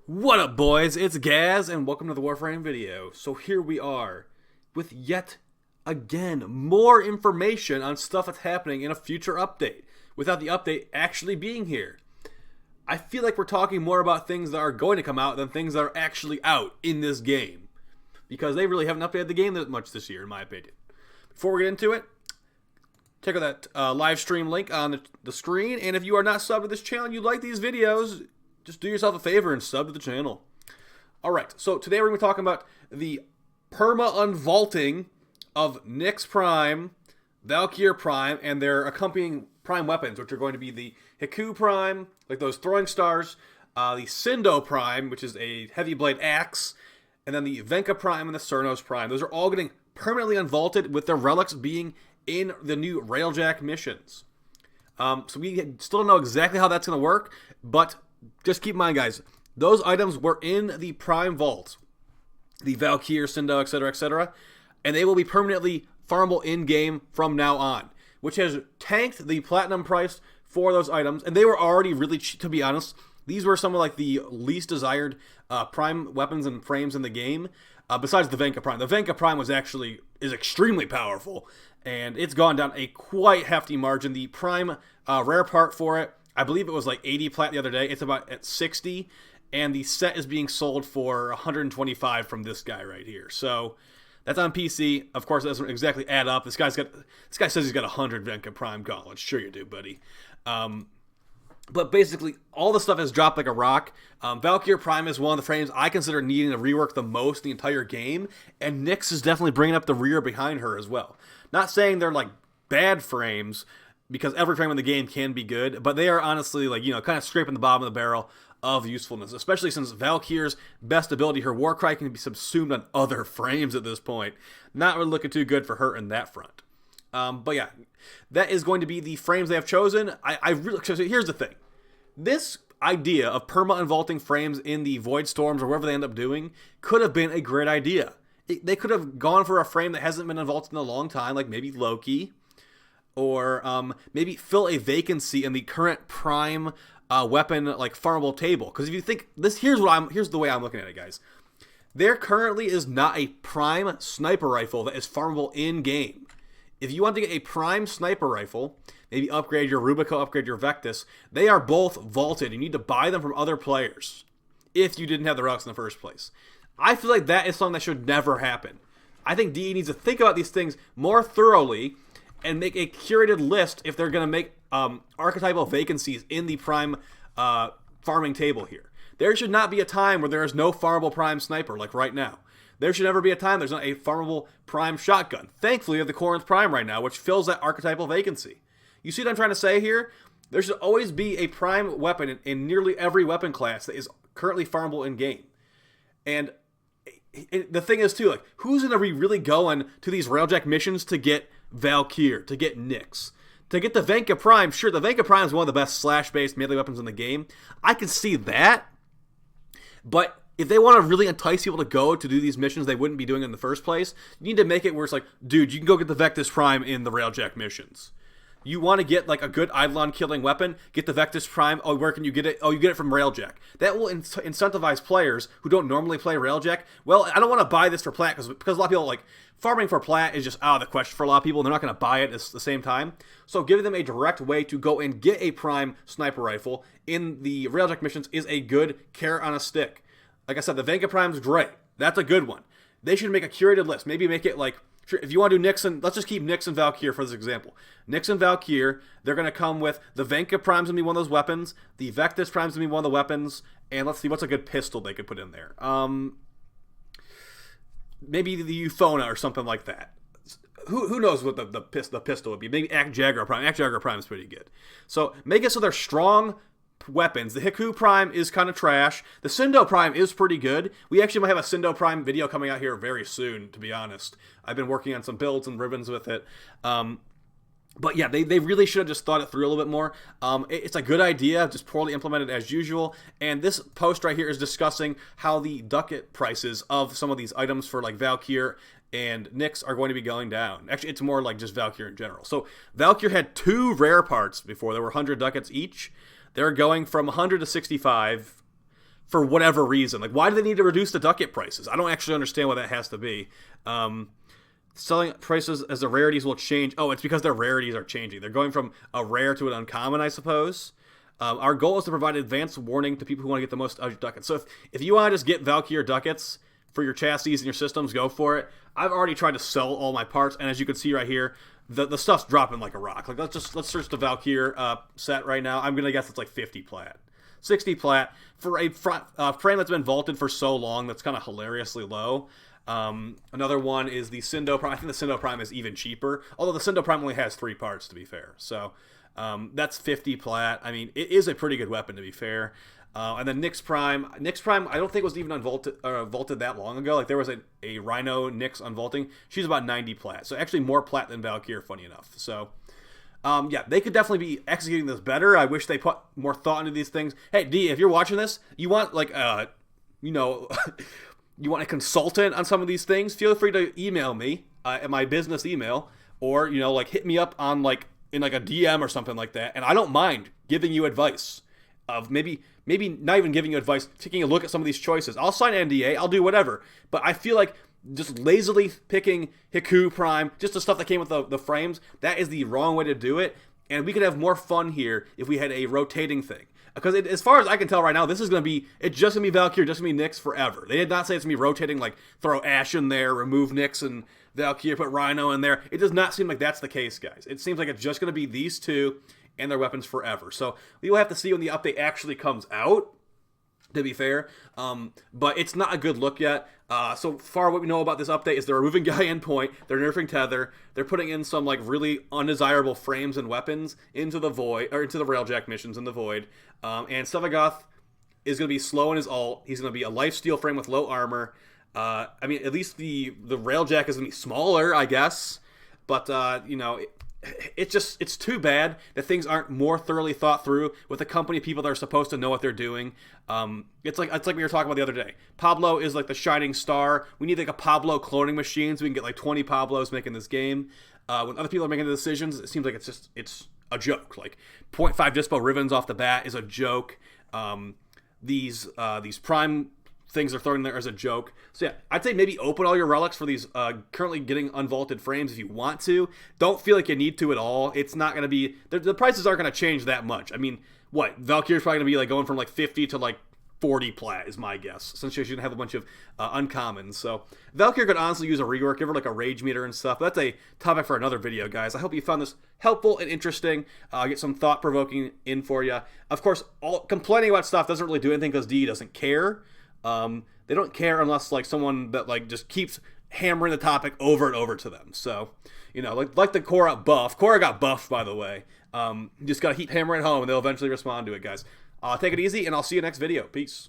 What up, boys? It's Gaz, and welcome to the WARFRAME video. So here we are, with yet again more information on stuff that's happening in a future update, without the update actually being here. I feel like we're talking more about things that are going to come out than things that are actually out in this game, because they really haven't updated the game that much this year, in my opinion. Before we get into it, check out that live stream link on the screen, and if you are not subbed to this channel and you like these videos, just do yourself a favor and sub to the channel. Alright, so today we're going to be talking about the perma-unvaulting of Nyx Prime, Valkyr Prime, and their accompanying prime weapons, which are going to be the Hiku Prime, like those throwing stars, the Sindo Prime, which is a heavy blade axe, and then the Venka Prime and the Cernos Prime. Those are all getting permanently unvaulted, with their relics being in the new railjack missions. So we still don't know exactly how that's going to work, but just keep in mind, guys, those items were in the Prime Vault, the Valkyr, Sindo, etc., and they will be permanently farmable in-game from now on, which has tanked the platinum price for those items, and they were already really cheap, to be honest. These were some of like the least desired Prime weapons and frames in the game, besides the Venka Prime. The Venka Prime is extremely powerful, and it's gone down a quite hefty margin. The Prime rare part for it, I believe it was like 80 plat the other day. It's about at 60, and the set is being sold for 125 from this guy right here. So that's on PC. Of course, it doesn't exactly add up. This guy says he's got 100 Venka Prime gauntlets. Sure you do, buddy. But basically, all the stuff has dropped like a rock. Valkyr Prime is one of the frames I consider needing to rework the most in the entire game, and Nyx is definitely bringing up the rear behind her as well. Not saying they're like bad frames, because every frame in the game can be good, but they are honestly, like, you know, kind of scraping the bottom of the barrel of usefulness, especially since Valkyr's best ability, her war cry, can be subsumed on other frames at this point. Not really looking too good for her in that front. But yeah, that is going to be the frames they have chosen. So here's the thing. This idea of perma-unvaulting frames in the Void Storms, or whatever they end up doing, could have been a great idea. They could have gone for a frame that hasn't been unvaulted in a long time, like maybe Loki, or maybe fill a vacancy in the current Prime weapon, like, farmable table. Because if you think this, here's the way I'm looking at it, guys. There currently is not a Prime sniper rifle that is farmable in game. If you want to get a Prime sniper rifle, maybe upgrade your Rubico, upgrade your Vectis, they are both vaulted. You need to buy them from other players if you didn't have the relics in the first place. I feel like that is something that should never happen. I think DE needs to think about these things more thoroughly and make a curated list if they're going to make archetypal vacancies in the Prime farming table here. There should not be a time where there is no farmable Prime sniper, like right now. There should never be a time there's not a farmable Prime shotgun. Thankfully, we have the Corinth Prime right now, which fills that archetypal vacancy. You see what I'm trying to say here? There should always be a Prime weapon in nearly every weapon class that is currently farmable in-game. And the thing is, too, like, who's going to be really going to these railjack missions to get Valkyr, to get Nyx? To get the Venka Prime, sure, the Venka Prime is one of the best slash-based melee weapons in the game. I can see that, but if they want to really entice people to go to do these missions they wouldn't be doing in the first place, you need to make it where it's like, dude, you can go get the Vectis Prime in the railjack missions. You want to get like a good Eidolon killing weapon, get the Vectis Prime. Oh, where can you get it? Oh, you get it from railjack. That will incentivize players who don't normally play railjack. Well, I don't want to buy this for plat because a lot of people, like, farming for plat is just out of the question for a lot of people. They're not going to buy it at the same time. So giving them a direct way to go and get a Prime sniper rifle in the railjack missions is a good carrot on a stick. Like I said, the Venka Prime's great. That's a good one. They should make a curated list. Maybe make it like, sure, if you want to do Nyx and, let's just keep Nyx and Valkyr for this example. Nyx and Valkyr, they're going to come with the Venka Prime's going to be one of those weapons. The Vectis Prime's going to be one of the weapons. And let's see, what's a good pistol they could put in there? Maybe the Euphona or something like that. Who knows what the pistol would be? Maybe Act Jagger Prime. Act Jagger Prime is pretty good. So make it so they're strong weapons. The Hiku Prime is kind of trash. The Sindo Prime is pretty good. We actually might have a Sindo Prime video coming out here very soon, to be honest. I've been working on some builds and ribbons with it. But yeah, they really should have just thought it through a little bit more. It's a good idea, just poorly implemented as usual. And this post right here is discussing how the ducat prices of some of these items for like Valkyr and Nyx are going to be going down. Actually, it's more like just Valkyr in general. So Valkyr had 2 rare parts before. There were 100 ducats each. They're going from 100 to 65 for whatever reason. Like, why do they need to reduce the ducat prices? I don't actually understand why that has to be. Selling prices as the rarities will change. Oh, it's because their rarities are changing. They're going from a rare to an uncommon, I suppose. Our goal is to provide advanced warning to people who want to get the most out of your ducats. So if you want to just get Valkyr ducats for your chassis and your systems, go for it. I've already tried to sell all my parts, and as you can see right here, the stuff's dropping like a rock. Like, let's search the Valkyr set right now. I'm gonna guess it's like 50 plat. 60 plat for a frame that's been vaulted for so long. That's kind of hilariously low. Another one is the Cindo Prime. I think the Cindo Prime is even cheaper, although the Cindo Prime only has 3 parts, to be fair. So that's 50 plat. I mean, it is a pretty good weapon, to be fair. And then Nyx Prime. Nyx Prime, I don't think was even vaulted that long ago. Like, there was a Rhino Nyx unvaulting. She's about 90 plat. So actually more plat than Valkyr, funny enough. So yeah, they could definitely be executing this better. I wish they put more thought into these things. Hey, D, if you're watching this, you want, like, you know, you want a consultant on some of these things, feel free to email me at my business email, or, you know, like, hit me up on, like, in, like, a DM or something like that, and I don't mind giving you advice of maybe not even giving you advice, taking a look at some of these choices. I'll sign NDA, I'll do whatever, but I feel like just lazily picking Hiku Prime, just the stuff that came with the frames, that is the wrong way to do it, and we could have more fun here if we had a rotating thing. Because as far as I can tell right now, this is going to be, it's just going to be Valkyr, just going to be Nyx forever. They did not say it's going to be rotating, like throw Ash in there, remove Nyx and Valkyr, put Rhino in there. It does not seem like that's the case, guys. It seems like it's just going to be these two and their weapons forever. So we will have to see when the update actually comes out, to be fair. But it's not a good look yet. So far, what we know about this update is they're removing Guy Endpoint, they're nerfing Tether, they're putting in some, like, really undesirable frames and weapons into the Void, or into the railjack missions in the Void. And sevagoth is going to be slow in his ult. He's going to be a lifesteal frame with low armor. I mean, at least the railjack is going to be smaller, I guess. But, you know, it's too bad that things aren't more thoroughly thought through with a company of people that are supposed to know what they're doing. It's like we were talking about the other day. Pablo is like the shining star. We need like a Pablo cloning machine so we can get like 20 Pablos making this game. When other people are making the decisions, it seems like it's a joke. Like 0.5 dispo Rivens off the bat is a joke. These prime things they're throwing there as a joke. So yeah, I'd say maybe open all your relics for these currently getting unvaulted frames if you want to. Don't feel like you need to at all. It's not going to be, the prices aren't going to change that much. I mean, what, Valkyr's probably going to be like going from like 50 to like 40 plat is my guess, since she's going to have a bunch of uncommons. So Valkyr could honestly use a rework, give her like a rage meter and stuff. But that's a topic for another video, guys. I hope you found this helpful and interesting. Get some thought-provoking in for you. Of course, complaining about stuff doesn't really do anything because D doesn't care. They don't care unless like someone that like just keeps hammering the topic over and over to them. So, you know, like the Korra buff. Korra got buffed, by the way. You just gotta keep hammering home and they'll eventually respond to it, guys. Take it easy, and I'll see you next video. Peace.